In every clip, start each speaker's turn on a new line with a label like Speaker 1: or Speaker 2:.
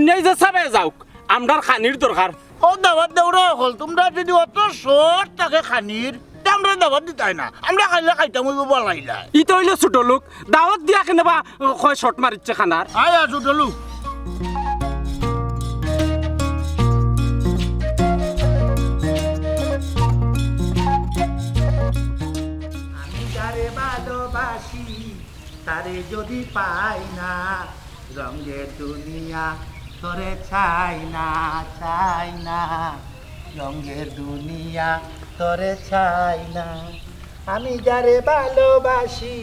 Speaker 1: অন্যায় যে চাবে যাওক আমরার খানির দরকার।
Speaker 2: ও দাওয়াত দেওয়া হল তোমরা যদি অত শর্ট থাকে খানির আমরা দাওয়াত দিতাই না, আমরা খাইলে খাইতাম ওই বলাইলা।
Speaker 1: ই তো হইলে ছোট লোক, দাওয়াত দিয়া কেনেবা কয় শর্ট মারিচ্ছে খানার।
Speaker 2: আয় আছো চলু।
Speaker 3: আমি যারে ভালোবাসি তারে যদি পাই না, রঙের দুনিয়া তোরে চাই না, চাই না, রঙের দুনিয়া তোরে চাই না, আমি যারে ভালোবাসি।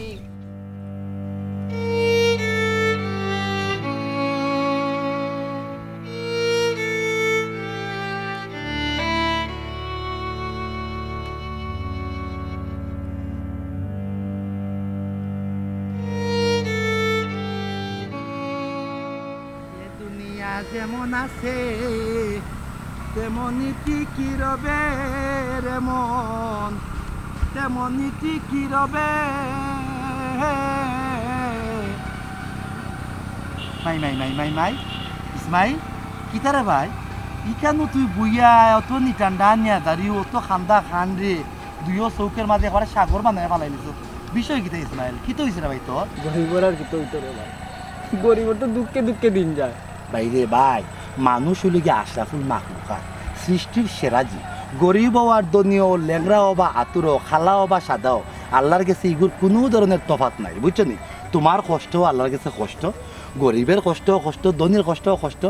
Speaker 3: দুনিয়া যেমন আছে তেমনই টিকি রবে রে মন, তেমনই টিকি রবে। মাই মাই মাই মাই মাই ইসমাইল কিতারে ভাই ইকানো তুই বুইয়া অত নিটান্ডা নিয়া দাঁড়িয়ে অত খান্দা খান রে, দুইও চৌকের মাঝে একবারে সাগর বানায় পালাই নিছ। বিষয় কিতা ইসমাইল কি তো হয়েছে রে ভাই তোর?
Speaker 1: গরিবর আর কি তো উত্তরে ভাই, গরিবর তো দুঃখে দুঃখে দিন যায়।
Speaker 3: বাইরে ভাই মানুষ হইলে গিয়ে আশরাফুল মাখলুকাত, সৃষ্টির সেরাজি। গরিব আর ধনীয়, ল্যাংরাও বা আতুরো, খালাও বা সাদাও, আল্লাহর কাছে এগুলোর কোনো ধরনের তফাৎ নাই, বুঝছো নি? তোমার কষ্ট আল্লাহর কাছে কষ্ট, গরিবের কষ্ট কষ্ট, ধনীর কষ্ট কষ্ট,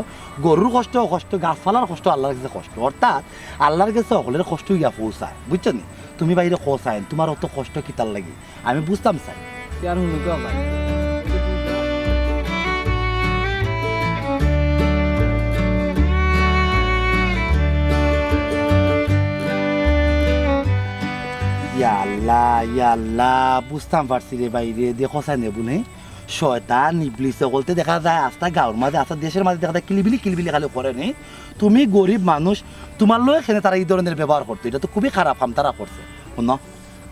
Speaker 3: গরুর কষ্ট কষ্ট, গাছপালার কষ্ট আল্লাহর কাছে কষ্ট। অর্থাৎ আল্লাহর কাছে সকলের কষ্ট গিয়া পৌঁছায়, বুঝছো নি? তুমি বাইরে খোঁচায় তোমার অত কষ্ট কিতার লাগি আমি বুঝতাম চাই।
Speaker 1: আর হুনুকা ভাই
Speaker 3: ইয়াল্লাহ বুঝতাম পারছি রে বাইরে দেখো চাই নেবু নেই শয়তান ইবলিস বলতে দেখা যায় আস্তা গাঁর মাঝে আস্তা দেশের মাঝে দেখা যায় কিলিবিলি কিলিবিলি খালি করে নেই। তুমি গরিব মানুষ, তোমার লোক এখানে তারা এই ধরনের ব্যবহার করতো, এটা তো খুবই খারাপ কাম তারা করছে। শুনো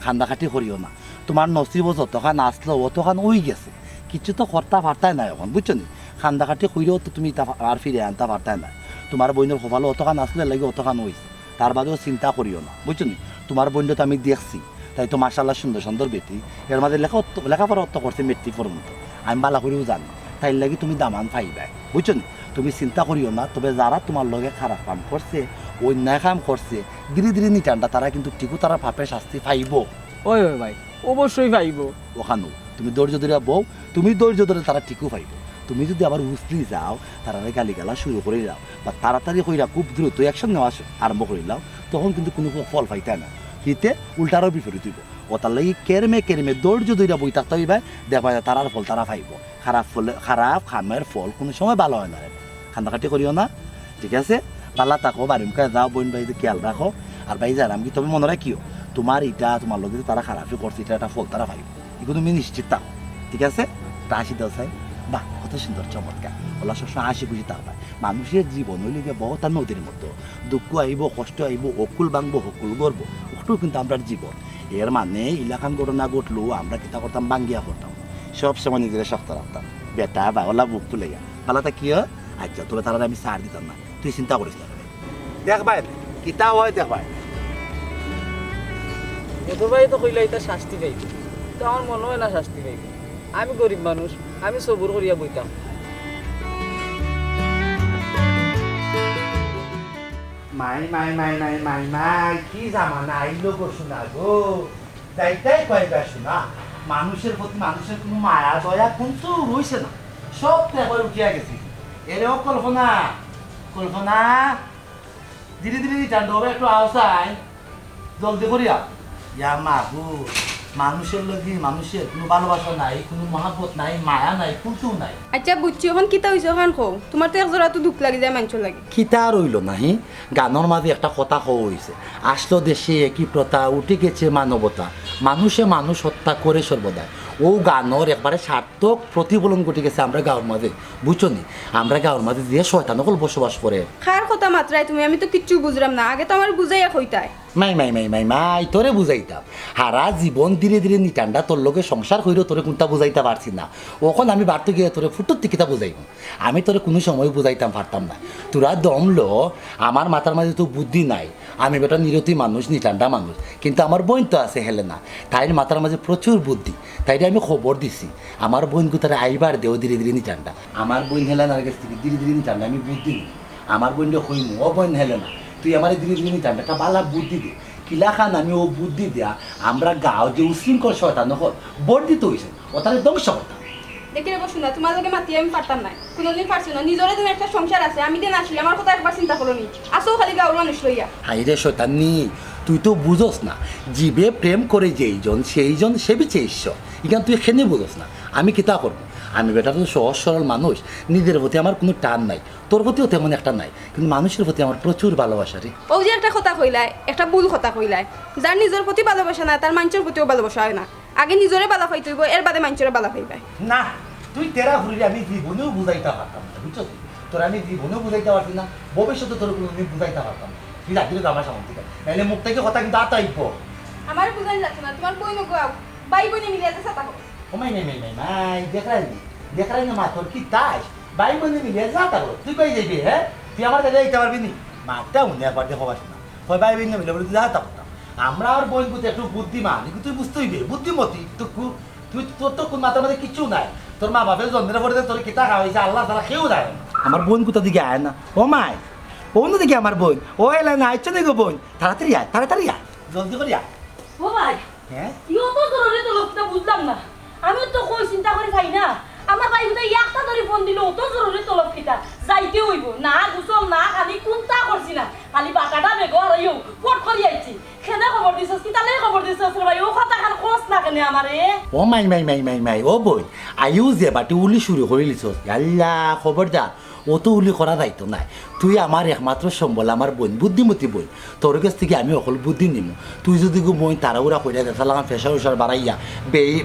Speaker 3: খান্দা খাটি করিও না, তোমার নসিব যতখান আসলো অতখান ওই গেছে, কিছু তো কর্তা পারতাই নাই এখন, বুঝছো নি? খান্দা খাটি করিও তো তুমি আর ফিরে আনতে পারতাই না। তোমার বইনের সফালো অতখান আসলে লাগে অতখান হয়েছে, তার বাদেও চিন্তা করিও না, বুঝছো নি? তোমার বইনটা তো আমি দেখছি, তাই তো মার্শাল্লাহ সুন্দর সুন্দর বেটি, এর মাঝে লেখাপড়া অর্থ করছে মেট্রিক পর্যন্ত, আমি বালা করেও জানি, তাই লাগি তুমি দামান পাইবাই, বুঝছো নি? তুমি চিন্তা করিও না। তবে যারা তোমার লগে খারাপ কাম করছে, অন্যায় কাম করছে, ধীরে ধীরে নিটান্ডা তারা কিন্তু ঠিকও তারা পাপের শাস্তি পাইব।
Speaker 1: ওই ওই ভাই অবশ্যই পাইব।
Speaker 3: ওখানেও তুমি ধৈর্য ধরে বউ, তুমি ধৈর্য ধরে তারা ঠিকও পাইব। তুমি যদি আবার উসলি যাও, তারা গালিগালা শুরু করে যাও বা তাড়াতাড়ি কইরা খুব দ্রুত অ্যাকশন নেওয়া আরম্ভ করে দাও, তখন কিন্তু কোনো ফল পাইতে না, হিতে উল্টারও বিপরীত হইব। ও তার লাগি কেরমে কেরমে ধৈর্য ধরে বই থাকতে হইবে, দেখবা তারার ফল তারা পাইব। খারাপ খামের ফল কোনো সময় ভালো হয় না। খান্দাখাটি করিও না, ঠিক আছে? পাল্লা থাকো, বাড়ি মুখে যাও, বোন ভাই খেয়াল রাখো। আর ভাই যার আমি তবে মনে রাখিও, তোমার এটা তোমার লোক তারা খারাপই করছে, এটা একটা ফল তারা পাইব, এগুলো তুমি নিশ্চিত থাকো, ঠিক আছে? তা হাসি দাও চাই, বাহ কত সুন্দর চমৎকার, ওলা সবসময় হাসি খুশি থাকবা। মানুষের জীবন হইলে গিয়ে বহুত নদীর মতো, দুঃখ আইব, কষ্ট আইব, অকুল ভাঙবো, হকুল গড়ব, ওটাও কিন্তু আমরা জীবন। এর মানে ইলাকান ঘটনা ঘটলেও আমরা কিতা করতাম, বাঙ্গিয়া করতাম, সব সময় নিজেরা শক্ত রাখতাম। বেটা বা ওলা বুক তুলে গা পালাটা কি হয়, আচ্ছা তবে তারা আমি সার দিতাম না, তুই চিন্তা করিস না। দেখ ভাই কিতা হয়, দেখ ভাই
Speaker 1: এতো ভাই তো কইলে এটা শাস্তি পাইব, তো আমার মনে হয় না শাস্তি পাইব। আমি গরিব মানুষ, আমি সবুর করিয়া বইতাম।
Speaker 3: মাই মাই মাই মাই মাই মাই কি জামানা আইলো গো শোনা গো, যাইতাই কয়বা শোনা, মানুষের প্রতি মানুষের কোনো মায়া দয়া কিন্তু রইছে না, সব তো একবার উঠিয়া গেছি। এরেও কল্পনা কল্পনা ধীরে ধীরে রিটার্ন হবে, একটু আওসাই জলদি করিয়া। ইয়া মাগো, মানুষের লগে মানুষের কোনো ভালোবাসা নাই, কোনো মহাব্বত নাই, মায়া নাই, কিন্তু নাই।
Speaker 4: আচ্ছা বুঝছি, এখন কিতা হয়েছে ওখান খো, তোমার তো একজোড়া তো দুঃখ লাগি যায়, মাংস লাগে।
Speaker 3: খিতা রইল নাহি, গানের মাঝে একটা কথা কওয়া হয়েছে, আসলো দেশে একই প্রথা, উঠে গেছে মানবতা, মানুষে মানুষ হত্যা করে সর্বদাই। ও গানোর একবারে সার্থক প্রতিফলন ঘটে গেছে আমরা গাঁওর মাঝে, বুঝছো নি? আমরা গাঁওর মাঝে যে শয়তান সকল বসবাস করে।
Speaker 4: খার কথা মাত্রায় তুমি, আমি তো কিচ্ছু বুঝলাম না। আগে তো আমার বুঝাইয়া কইতাই।
Speaker 3: মাই তোরে বুঝাইতাম, হারা জীবন ধীরে ধীরে নিটান্ডা তোর লোকে সংসার হইলেও তোরে কোনটা বুঝাইতে পারছি না। ওখন আমি বাড়তে গিয়ে তোরে ফুটোর টিকিটা বুঝাইব, আমি তোরে কোনো সময় বুঝাইতাম পারতাম না। তোরা দমলো, আমার মাথার মাঝে তো বুদ্ধি নাই। আমি বেটা নিরতি মানুষ, নিটান্ডা মানুষ, কিন্তু আমার বোন তো আছে হেলেনা, তাইর মাথার মাঝে প্রচুর বুদ্ধি। তাইরে আমি খবর দিছি আমার বোনকে তারা আইবার দেও ধীরে ধীরে নিটান্ডা। আমার বোন হেলেনার কাছ থেকে ধীরে ধীরে নিটান্ডা আমি বুদ্ধি নিই। আমার বোনটা হইমু, ও বোন হেলেনা তুই আমার ধীরে ধীরে নিটান্ডা একটা বালা বুদ্ধি দে। কিলাখান আমি ও বুদ্ধি দেয়া আমরা গাঁও যে উশৃঙ্খল শয়তান বর্ধিত হয়েছে ও তাহলে ধ্বংস করতাম।
Speaker 4: দেখি রে বসুন না, তোমার লগে মাতিয়ে আমি পারতাম না, কোনোদিন পারছি না। নিজরে তুমি একটা সংসার আছে, আমি দেন আসলে আমার কথা একবার চিন্তা করো নি। আসো খালি গাঁওর মানুষ লইয়া।
Speaker 3: হাইরে শয়তান নি, তুই তো বুঝোস না, জীবে প্রেম করে যেইজন সেইজন সে বিচে ঈশ্বর। এখানে তুই এখানে বুঝোস না। আমি কিতা করবো? আমি বেটা তো সহজ সরল মানুষ, নিজের প্রতি আমার কোনো টান নাই, তোর প্রতিও তেমন একটা নাই, কিন্তু মানুষের প্রতি আমার প্রচুর ভালোবাসা রে।
Speaker 4: ও যে একটা কথা কইলাই, একটা ভুল কথা কইলাই। যার নিজের প্রতি ভালোবাসা না, তার মানুষের প্রতিও ভালোবাসা হয় না। আগে নিজরে বালা পাইতে হইব, এর বাদে মানুষের বালা পাইবাই।
Speaker 3: না, তুই তেরা ঘুরিলে আমি জীবনেও বুঝাইতে পারতাম না, বুঝছো? তোর আমি জীবনেও বুঝাইতে পারছি না, ভবিষ্যতে তোর কোনো আমি বুঝাইতে পারতাম না। তুই রাখবি তো আমার সামনে থেকে, নাহলে মুখ থেকে কথা কিন্তু আতাইব।
Speaker 4: আমার বুঝাই যাচ্ছে না, তোমার বই নগাও বাই বইনে মিলিয়ে আছে সাতা হোক।
Speaker 3: ও মাই দেখাই না মা, তোর কি তাই বাই বোনে মিলিয়ে যা তা করো। তুই কই যাইবি? হ্যাঁ, তুই আমার কাছে যাইতে পারবি নি? মাটা উনি একবার দেখো পাস না, হয় বাই বোনে মিলে বলে তুই যা তা করতাম। আমরা আর বোন পুতে একটু বুদ্ধিমান, কিন্তু তুই বুঝতে হইবে বুদ্ধিমতী। তুই তোর তো কোন মাথার মধ্যে কিচ্ছু নাই। তোর মা বাপের জন্মের পরে তোর কিতা খাওয়াইছে আল্লাহ তারা কেউ যায় না। আমার বোন কোথা দিকে আয় না? ও মাই অন্যদিকে আমার বোন, ও এলে না আইছে নাকি বোন? তাড়াতাড়ি আয়, তাড়াতাড়ি আয়, জলদি করে আয়।
Speaker 5: ও ভাই,
Speaker 3: হ্যাঁ
Speaker 5: ইও তো জরুরি তো লোকটা বুঝলাম না। আমি তো কই চিন্তা করে পাই না। আমার ভাই বুঝে একটা ধরে ফোন দিল, অত জরুরি তলব কিটা যাইতে হইব না, গুছল না, খালি কোনটা করছি না, খালি বাকাটা বেগো আর ইও ফট করি আইছি। কেনে খবর দিছস কি তালে খবর দিছস রে ভাই? ও কথা খান কোস না কেনে আমারে?
Speaker 3: ও মাই ও বোন, আইও যে বাটি উলি শুরু করে লিছস, আল্লাহ খবরদার, ও তো উলি করা দায়িত্ব নাই। তুই আমার একমাত্র সম্বল, আমার বোন, বুদ্ধিমতী বোন। তোর কাছ থেকে আমি অকল বুদ্ধি নিম। তুই যদি বোন তাড়াহুড়া করে দেখা লাগান ফেসার উসার বাড়াইয়া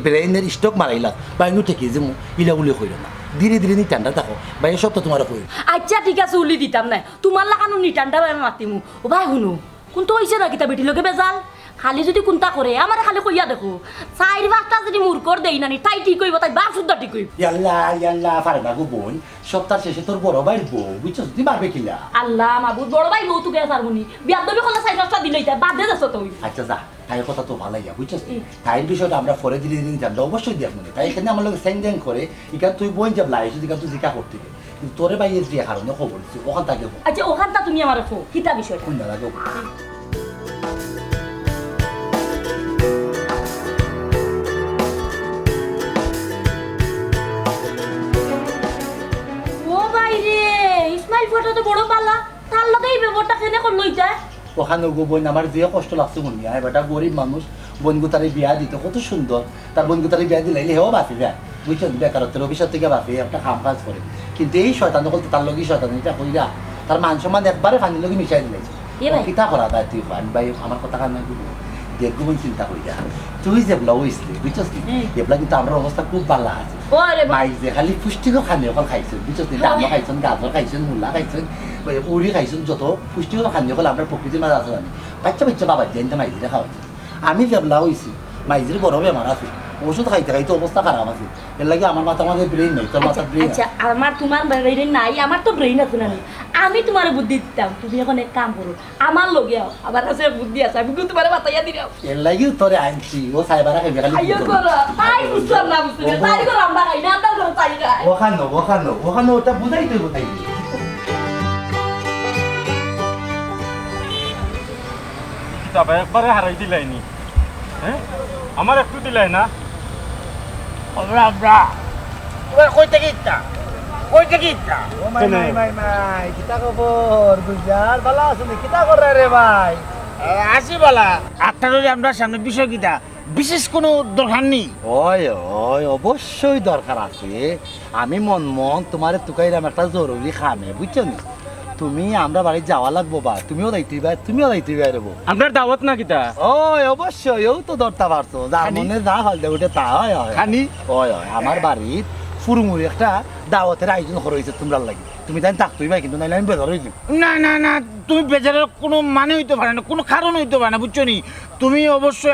Speaker 3: ব্রেইনের স্টক মারাইলা বাইনু ঠেকি যে ইলা উলি কইল না, ধীরে ধীরে নি ঠান্ডা থাকো বা এসব তো তোমার কই।
Speaker 5: আচ্ছা ঠিক আছে, উলি দিতাম না, তোমার লাগানো নিটানটা ভাই মাতিমু। ও ভাই শুনো, কোনটা হইছে না কিতা বেটি লোকে বেজাল, খালি যদি কোনটা করে আমার খালি কইয়া দেখো, 4-5টা যদি মুরকর দেই নানি তাই ঠিক হইব, তাই বাপ শুদ্ধ ঠিক হইব।
Speaker 3: ইয়াল্লা পারে না গো বোন, সপ্তাহ শেষে তোর বড় ভাইয়ের বউ, বুঝছস? তুই পারবে কিলা?
Speaker 5: আল্লাহ মাবুদ, বড় ভাই বউ তো গেছ আর মুনি বিয়ার দবি কলে 4-5টা দিলেই তাই বাদ দে যাস তুই।
Speaker 3: আচ্ছা যা, তাই কথা তো ভালো ইয়া, বুঝছস? তাই বিষয়টা আমরা পরে ধীরে ধীরে জানতে অবশ্যই দেখ মনে। তাই এখানে আমার লোক স্যাং করে এখান তুই বোন যাব লাই যদি তুই জিকা করতে কিন্তু তোরে বাইয়ের যে কারণে খবর দিচ্ছি ওখান থেকে
Speaker 5: আচ্ছা ওখানটা তুমি আমার রাখো কিতা বিষয়টা।
Speaker 3: কোন লাগে
Speaker 5: ও ভাই রে, ইসমাইল ফটো তো বড় পালা, তার লগে এই ব্যাপারটা কেনে করলো এটা?
Speaker 3: ওখানে গো বোন আমার যে কষ্ট লাগছে মনে হয়, বেটা গরিব মানুষ, বোনগু তারে বিয়া দিত কত সুন্দর, তার বোনগু তারে বিয়া দিলে হেও বাঁচি যায়, বুঝছেন? বেকারত্বের অভিশাপ থেকে বাঁচি একটা কাম কাজ করে, কিন্তু এই শয়তান বলতে তার লগি শয়তান এটা কইরা তার মান সম্মান একবারে ফানির লগে মিশাই দিলেছে। কিতা করা যায় তুই আমি ভাই আমার কথা কান নাই দেখবো বোন চিন্তা করি যা তুই যেগুলা হইসলি বুঝছস কি এগুলা কিন্তু আমার অবস্থা খুব ভালো আছে। মাই যে খালি পুষ্টিকর খাদ্য খাইছেন বুঝছস, ডাল খাইছেন, গাজর খাইছেন, মূলা খাইছেন, উড়ি খাইছেন, যত পুষ্টিকর খাদ্য ফল আপনার প্রকৃতির মাঝে আছে আমি বাচ্চা বাচ্চা বাবা যেনটা মাইজিরে খাওয়াইছে। আমি যেগুলা হয়েছি মাইজির বড় বেমার আছে, ওষুধ খাইতে খাইতে অবস্থা খারাপ আছে, এর লাগে আমার মাথা মাঝে ব্রেন নেই, তোর মাথার ব্রেন।
Speaker 5: আচ্ছা আমার তোমার ব্রেন নাই, আমার তো ব্রেন আছে না, আমি তোমার বুদ্ধি দিতাম, তুমি এখন এক কাম করো আমার লগে আও, আমার কাছে বুদ্ধি আছে, আমি তোমার বাতাইয়া দিলাম।
Speaker 3: এর লাগিও তোরে আনছি, ও সাইবারা খাইবে খালি
Speaker 5: আইও করো তাই বুঝলাম না, বুঝতে তাই করো আমরা খাই না, তার করো তাই খাই।
Speaker 3: ওখানে ওটা বুঝাইতে বুঝাইতে
Speaker 6: তবে একবারে হারাই দিলাইনি, হ্যাঁ আমার একটু দিলাই না।
Speaker 2: কইতে গিতা কইতে গিতা ও মাই কিতা খবর গুজার ভালো আছেন? কিতা করে রে ভাই? আসি বালা আপনার আমরা সামনে বিষয় কিতা বিশেষ কোনো দরকার নেই?
Speaker 3: ওই অবশ্যই দরকার আছে। আমি মন তোমারে তুকাইলাম একটা জরুরি খামে, বুঝছো নি? তুমি আমরা বাড়ি যাওয়া লাগবো বা তুমিও দায়িত্ব রেবো
Speaker 6: আপনার দাওয়াত না কিতা
Speaker 3: ওই অবশ্যই ও তো ধরতে পারছো যার মনে যা হল দে ওটা তা হয়
Speaker 2: খানি
Speaker 3: হয় আমার বাড়ির ফুরুমুরি একটা দাওয়াতের আয়োজন করেছে তোমরা লাগি তুমি তাই থাকতোই ভাই কিন্তু নাইলে আমি বেদর হয়ে যাবো।
Speaker 2: না না না তুমি বেচারের কোনো মানে হইতে পারে না, কোনো কারণ হইতে পারে না, বুঝছো নি? তুমি অবশ্যই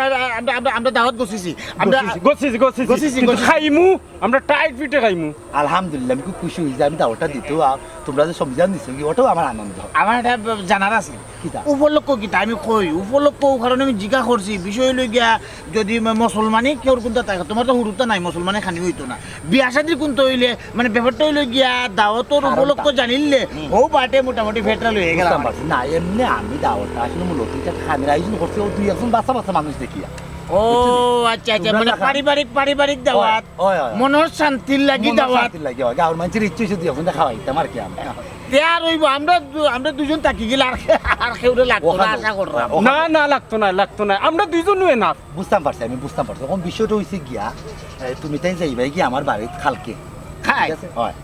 Speaker 2: আমরা দাওয়াত গছিছি, আমরা
Speaker 6: গছিছি
Speaker 2: গছিছি,
Speaker 6: কিন্তু
Speaker 2: গছিছি।
Speaker 6: খাইমু আমরা টাইট পিঠে খাইমু
Speaker 3: আলহামদুলিল্লাহ আমি খুব খুশি হয়েছি আমি দাওয়াতটা দিতেও আর তোমরা যে সংবিধান দিচ্ছ কি ওটাও আমার আনন্দ
Speaker 2: আমার এটা জানার আছে
Speaker 3: কিতা?
Speaker 2: উপলক্ষ কিতা আমি কই উপলক্ষ কারণে আমি জিজ্ঞা করছি বিষয় লই গিয়া যদি মুসলমানই কেউ কোনটা থাকে তোমার তো হুরুতা নাই মুসলমানে খানি হইতো না বিয়া শাদির কোনটা হইলে মানে ব্যাপারটা হইলে গিয়া দাওয়াতর উপলক্ষ জানিলে ও বাটে মোটামুটি ফেটরা লইয়ে গেলাম
Speaker 3: বুঝতাম পারছি না এমনি আমি দাওয়াতটা আসলে মূলত এটা খানের আয়োজন করছি ও দুই একজন বাচ্চা মানুষ দেখিয়া
Speaker 2: ও আচ্ছা আচ্ছা মানে পারিবারিক দাওয়াত
Speaker 3: হয়, হয়।
Speaker 2: মনের শান্তির লাগি দাওয়াত
Speaker 3: লাগে গাঁর মানুষের ইচ্ছে হচ্ছে দুই একজন খাওয়াইতাম আর কি আমি
Speaker 2: আর হইব আমরা দুজন থাকি গেলে আর কেউ লাগতো না আশা করলাম
Speaker 6: না না লাগতো না আমরা দুইজন নয় না
Speaker 3: বুঝতাম পারছি তখন বিষয়টা হয়েছে গিয়া তুমি তাই যাইবাই কি আমার বাড়ির খালকে
Speaker 2: খাই
Speaker 3: ঠিক আছে হয়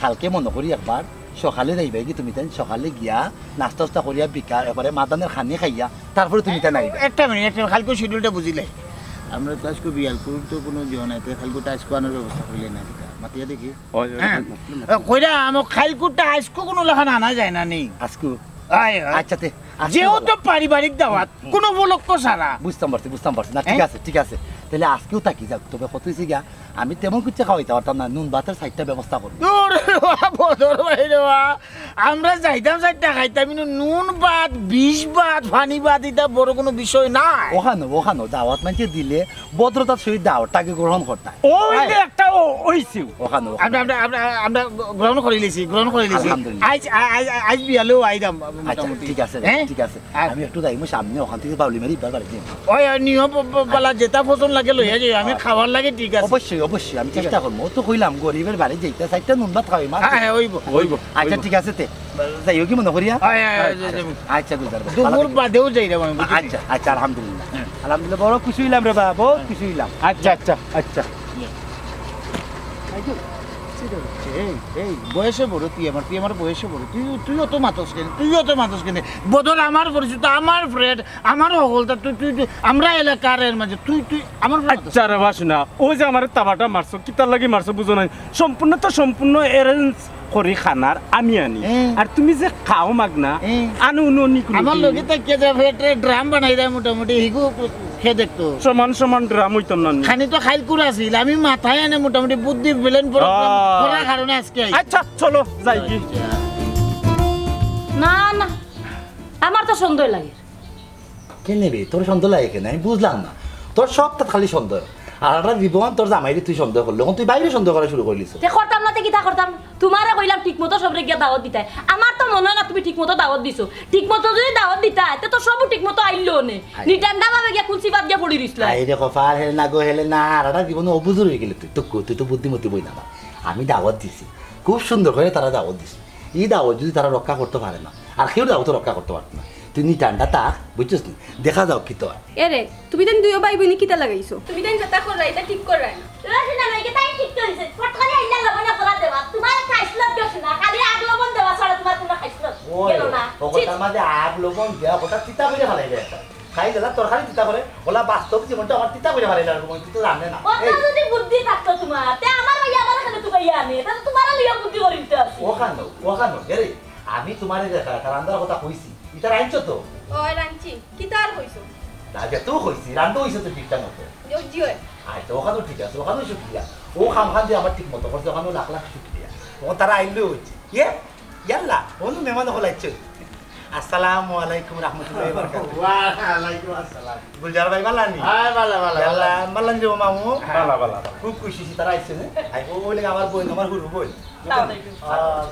Speaker 3: খালকে মনে করি একবার সকালে যাইবাই কি তুমি তাই সকালে গিয়া নাস্তা টাস্তা করিয়া বিকাল এবারে মাদানের খানি খাইয়া তারপরে তুমি তাই নাইবা
Speaker 2: একটা মিনিট খালকো শিডিউলটা বুঝিলে আমরা তো আজকে বিয়ালপুর তো কোনো দিও নাই তো খালকুটা আজকে আনার ব্যবস্থা করলে না মাতিয়া দেখি কইরা আমার খালকুটা আজকে কোনো লেখা আনা যায় না নেই
Speaker 3: আজকে
Speaker 2: আচ্ছা
Speaker 3: আচ্ছা
Speaker 2: যেহেতু পারিবারিক দাওয়াত কোনো উপলক্ষ ছাড়া
Speaker 3: বুঝতাম পারছি না ঠিক আছে তাহলে আজকেও তাকি যাক তবে কত হয়েছে গিয়া আমি তেমন কিছু খাওয়াইতে পারতাম না নুন ভাতের সাইডটা ব্যবস্থা করবো
Speaker 2: বদর বাইরে আমরা যাইতাম চারটা খাইতাম কিন্তু নুন ভাত 20 ভাত পানি ভাত এটা বড় কোনো বিষয় নাই
Speaker 3: ওখানো দাওয়াত মানছে দিলে ভদ্রতার সহিত দাওয়াতটাকে গ্রহণ করতাম
Speaker 6: ওই যে একটা হইছিও
Speaker 3: ওখানো
Speaker 2: আমরা গ্রহণ করে লিছি
Speaker 3: আলহামদুলিল্লাহ।
Speaker 2: আজ বিয়ালেও আইদাম
Speaker 3: আচ্ছা
Speaker 2: মোটামুটি
Speaker 3: ঠিক আছে
Speaker 2: হ্যাঁ?
Speaker 3: ঠিক আছে আমি একটু যাইমু সামনে ওখান থেকে বাউলি মারি ইবার বাড়ি দিন
Speaker 2: ওই নিয়ম বালা যেটা পছন্দ লাগে লইয়া যাই আমি খাবার লাগে ঠিক আছে
Speaker 3: অবশ্যই আমি চেষ্টা করবো তো কইলাম গরিবের বাড়ি যেতে সাইডটা নুন ভাত খাওয়াই মা
Speaker 2: হ্যাঁ ওইব
Speaker 3: আচ্ছা ঠিক আছে তে যাইও কি মনে করিয়া আচ্ছা গুজার
Speaker 2: দুপুর বাদেও যাই রে আমি
Speaker 3: আচ্ছা আলহামদুলিল্লাহ বড় খুশি হইলাম রে বাবা বহুত খুশি হইলাম
Speaker 6: আচ্ছা
Speaker 2: এই বয়সে বড় তুই আমার বয়সে বড় তুইও তো মাতস কেন বদল আমার পরিচিত আমার ফ্রেন্ড আমার হলতা তুই আমরা এলাকার এর মাঝে তুই আমার
Speaker 6: আচ্ছা রে বাসনা ও যে আমার তাবাটা মারছো কিতার লাগি মারছো বুঝো নাই সম্পূর্ণ অ্যারেঞ্জ করি খানার আমি আনি আর তুমি যে খাও মাগনা আনু উনি
Speaker 2: আমার লগে তাকিয়ে যা ফেটে ড্রাম বানাই দেয় মোটামুটি হিগু খেয়ে দেখতো
Speaker 6: সমান ড্রাম হইতো না
Speaker 2: খানি তো খাইল করে আসিল আমি মাথায় আনে মোটামুটি বুদ্ধি বেলেন করার কারণে আজকে
Speaker 6: আচ্ছা চলো যাই কি
Speaker 5: না না আমার তো সন্দেহ লাগে
Speaker 3: কে নেবে তোর সন্দেহ লাগে কেন আমি বুঝলাম না তোর সবটা খালি সন্দেহ আর একটা জীবন তোর জামাইরে তুই সন্দেহ করলো তুই বাইরে সন্দেহ করা শুরু করলিস
Speaker 5: যে করতাম না তে কিতা করতাম তোমারে কইলাম ঠিক মতো সবরে গিয়া দাওয়াত দিতাই আমার তো মনে হয় না তুমি ঠিক মতো দাওয়াত দিছো ঠিক মতো যদি দাওয়াত দিতা তে তো সব ঠিক মতো আইলো নে নিটান্ডা ভাবে গিয়া কুলসি বাদ গিয়া পড়ি রইছলা
Speaker 3: আইরে কপাল হেলে না গো হেলে না আর একটা জীবনে অবুজুর হয়ে গেলে তুই তো বুদ্ধিমতী বই না আমি দাওয়াত দিছি খুব সুন্দর করে তারা দাওয়াত দিছি এই দাওয়াত যদি তারা রক্ষা করতে পারে না আর কেউ দাওয়াত রক্ষা করতে পারত না তুই নিটান্ডা তাক বুঝছিস নি দেখা যাও কি তো
Speaker 4: এরে তুমি দেন দুইও ভাই বোন কিতা লাগাইছো তুমি দেন যেটা করাই এটা ঠিক করাই
Speaker 5: রাশিনা নাকি তাই ঠিক কইছে ফট করে আইলা লবণ করা দেবা তোমার খাইছলা দোষ না খালি আগ লবণ দেবা ছাড়া তোমার কোনো খাইছলা গেল না
Speaker 3: ওটার মাঝে আগ লবণ দেয়া ওটা তিতা করে ফেলাইবে একটা খাই দিলা তরকারি তিতা করে ওলা বাস্তব জীবনটা আমার তিতা করে ফেলাইলা আর তুই তো জানে না
Speaker 5: কত যদি বুদ্ধি থাকতো তোমার তে আমার ভাই আমার এখানে তুমি আনে তা তোমার লিয়া বুদ্ধি করিতে আছে
Speaker 3: ওখানো গেরে আমি তোমারে দেখা রান্দার কথা কইছি এটা রাইছো তো
Speaker 4: ওই রাঞ্চি কিতা আর হইছো
Speaker 3: রাজা তো কইছি রান্না হইছে তো ঠিকঠাক মতো
Speaker 4: জিও
Speaker 3: আচ্ছা ওখানেও ঠিক আছে ওখানেও শুক্রিয়া ও খান দিয়ে আমার ঠিক মতো করছে ওখানেও লাখ শুক্রিয়া ও তারা আইলেও হচ্ছে ইয়াল্লা অন্য মেহমান হল আইছে আসসালামু আলাইকুম রাহমাতুল্লাহি ওয়া বারাকাতুহু
Speaker 2: ওয়া আলাইকুম আসসালাম
Speaker 3: গুলজার ভাই বালানি
Speaker 2: বালা
Speaker 3: ইয়াল্লা বালান যে মামু
Speaker 6: বালা
Speaker 3: খুব খুশি তারা আইছে না আই বলে আমার বোন আমার হুরু বোন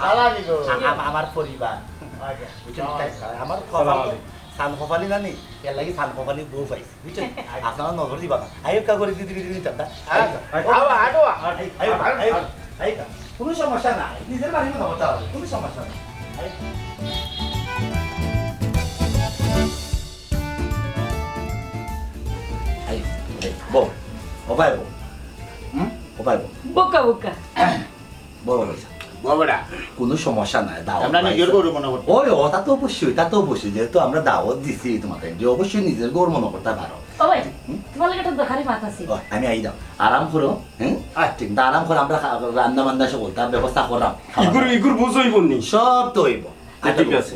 Speaker 2: আলানি গো
Speaker 3: আমার পরিবার আমার খবর সান কপালি জানি এর লাগি সান কপালি বউ পাইছে বুঝছেন আপনারা নজর দিবা না আইও কা করে দিদি চান্দা কোনো সমস্যা নাই নিজের বাড়ি মনে হতে হবে কোনো সমস্যা নাই বউ ওবাই বউ ওবাই বউ
Speaker 5: বোকা বোকা
Speaker 3: বড় হয়েছে
Speaker 2: বাবারা
Speaker 3: কোনো সমস্যা নাই দাওয়াত
Speaker 2: আমরা নিজের
Speaker 3: পাইছো।
Speaker 2: গরু মনে করতে
Speaker 3: ওই ও তা তো অবশ্যই যেহেতু আমরা দাওয়াত দিছি তোমাকে যে অবশ্যই নিজের গৌর মনে করতে পারো
Speaker 5: ও ভাই তোমার লাগে একটা দরকারি মাথা আছে
Speaker 3: ও, আমি আই দাও আরাম করো হ্যাঁ ঠিক না আরাম করো আমরা রান্না বান্না সকল তার ব্যবস্থা করলাম
Speaker 6: ইগুর বুঝইব নি
Speaker 3: সব তো হইব
Speaker 6: ঠিক আছে।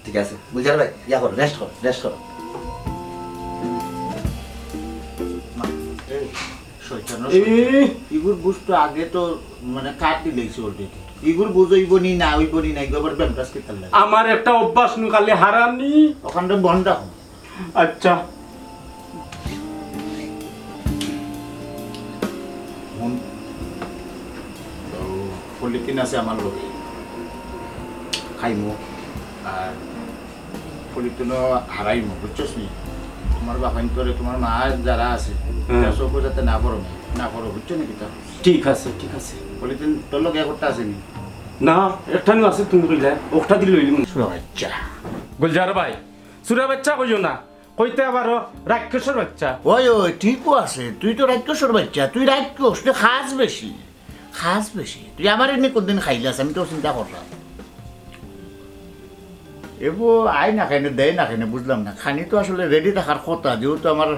Speaker 3: ঠিক আছে বুঝার ভাই ইয়া করো রেস্ট করো
Speaker 2: ইগুর বুঝতো আগে তো মানে কাট দিলেছি অলরেডি ইগুর বুঝইব নি না হইব নি না ইগুর ব্যামটাস কে তার লাগে
Speaker 6: আমার একটা অভ্যাস নু খালি হারানি
Speaker 2: ওখানটা বন্ধ রাখুন
Speaker 6: আচ্ছা
Speaker 2: পলিথিন আছে আমার লোকে খাইমো আর পলিথিনও হারাইমো বুঝছস নি তোমার বাপাইন করে তোমার মা যারা আছে চোখও যাতে না করো বুঝছো নাকি তা
Speaker 6: ঠিক আছে
Speaker 2: পলিথিন তোর লোক একটা আছে নি
Speaker 6: না একটা নু আছে তুমি কইলা ওটা দিল
Speaker 2: আচ্ছা
Speaker 6: গুলজার ভাই সুরা বাচ্চা কইও না কইতে আবার রাক্ষসের বাচ্চা
Speaker 2: ওই ঠিকও আছে তুই তো রাক্ষসর বাচ্চা তুই রাক্ষস তুই খাস বেশি তুই আমার এমনি কোনদিন খাইলাস আমি তো চিন্তা করলাম এবো আয় না খাইনে দেয় না খাইনে বুঝলাম না খানি তো আসলে রেডি থাকার কথা যেহেতু আমার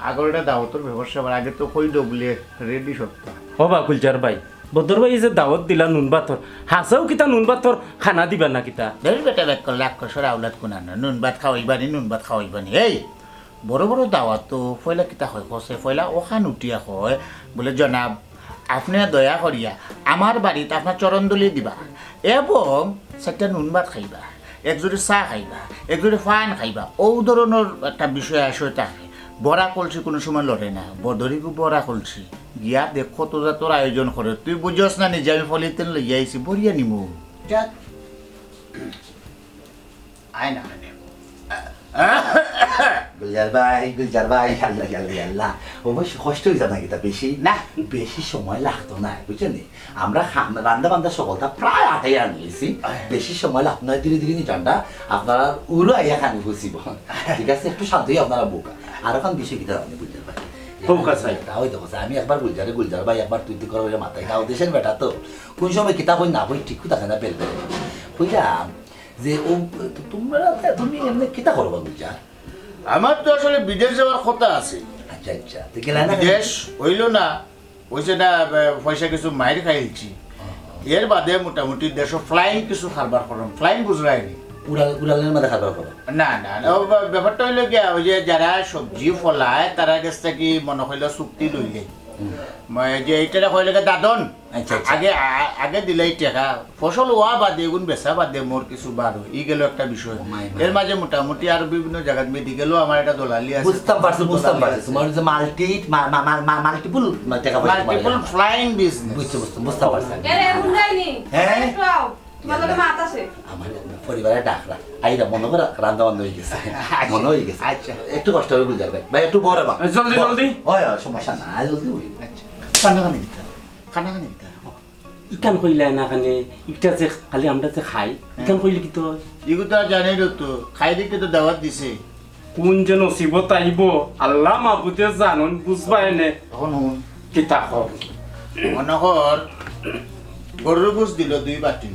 Speaker 2: আগর এটা দাওয়াতর ব্যবসা আবার আগে তো কইল বলে রেডি সপ্তাহ
Speaker 6: হবা গুলজার ভাই বদর ভাই এই যে দাওয়াত দিলা নুন বাতর হাসাও কিতা নুন বাতর খানা দিবা না কিতা
Speaker 2: দেরি বেটা ব্যাক করলে রাক্ষসর আউলাদ কোনানো নুন ভাত খাওয়াইবানি এই বড় বড় দাওয়াত তো ফয়লা কিতা হয় কষে ফয়লা ওখান উঠিয়া হয় বলে জনাব আপনি দয়া করিয়া আমার বাড়িতে আপনার চরণদলি দিবা এবং সেটা নুন ভাত খাইবা একজোড়ি চাহ খাইবা একজোড়ি ফান খাইবা ও ধরনের একটা বিষয় আসে থাকে বড়া কলসি কোনো সময় লড়ে না বদরিকো বড়া কলসি গিয়া দেখো তো যা তোর আয়োজন করে তুই বুঝস না নিজে আমি ফলিতেন লইয়া আইছি বরিয়া নিমু আয় না
Speaker 3: গুলজার ভাই আল্লাহ অবশ্য কষ্ট হয়ে যায় না এটা বেশি সময় লাগতো না বুঝছেন আমরা রান্না বান্ধা সকলটা প্রায় আটাই আনলেছি বেশি সময় লাগতো না ধীরে ধীরে নিটানটা আপনারা উড়ো আইয়া খানি বুঝিব ঠিক আছে একটু শান্তই আপনারা বোকা আর এখন বেশি কিতা আপনি বুঝতে পারেন আমি একবার গুলজার ভাই একবার তুই করো মাথায় খাও দেশের বেটা তো কোন সময় কিতাব না বই ঠিক থাকে না বেল বুঝলাম যে ও তুমি এমনি কিতা করবো গুলজার
Speaker 2: আমার তো আসলে বিদেশ যাওয়ার কথা আছে
Speaker 3: আচ্ছা তো গেলে না
Speaker 2: বিদেশ হইল না হয়েছে না পয়সা কিছু মায়ের খাইছি এর বাদে মোটামুটি দেশ ফ্লাইং কিছু খাবার করলাম ফ্লাইং বুঝলাইনি
Speaker 3: উড়ালের মধ্যে খাবার করো
Speaker 2: না ব্যাপারটা হইলো গিয়া ওই যে যারা সবজি ফলায় তারা কাছ থেকে মনে হইলো চুক্তি লইলে যে এইটা হইলে দাদন আগে দিলেই টাকা ফসল হওয়া বাদে এগুন বেচা বাদে মোর কিছু বার ই গেল একটা বিষয় এর মাঝে মোটামুটি আর বিভিন্ন জায়গায় মেডিকেলও আমার একটা দলালি আছে
Speaker 3: বুঝতাম পারছি তোমার যে মাল্টিপল
Speaker 2: মাল্টিপল ফ্লাইং বিজনেস
Speaker 3: বুঝতে পারছি হ্যাঁ
Speaker 4: তোমার মাত আছে
Speaker 3: আমার পরিবারের ডাকরা আইরা মনে করে রান্না বান্না হয়ে গেছে মনে হয়ে গেছে
Speaker 2: আচ্ছা
Speaker 3: একটু কষ্ট হবে বুঝার ভাই একটু বড় বা
Speaker 6: জলদি
Speaker 3: হয় সমস্যা না জলদি হই
Speaker 2: আচ্ছা খানা দিতে
Speaker 6: ইকান কইলা না কানে ইটা যে খালি আমরা যে খাই ইকান কইলে কি তো
Speaker 2: এগুলো তো জানেই তো খাই দিকে তো দাওয়াত দিছে
Speaker 6: কোন যে নসিবত আইব আল্লাহ মাহবুদে জানুন বুঝবা এনে
Speaker 2: তখন হুন
Speaker 6: কিতা কর
Speaker 2: মনে কর গরুর বুঝ দিল 2 বাটি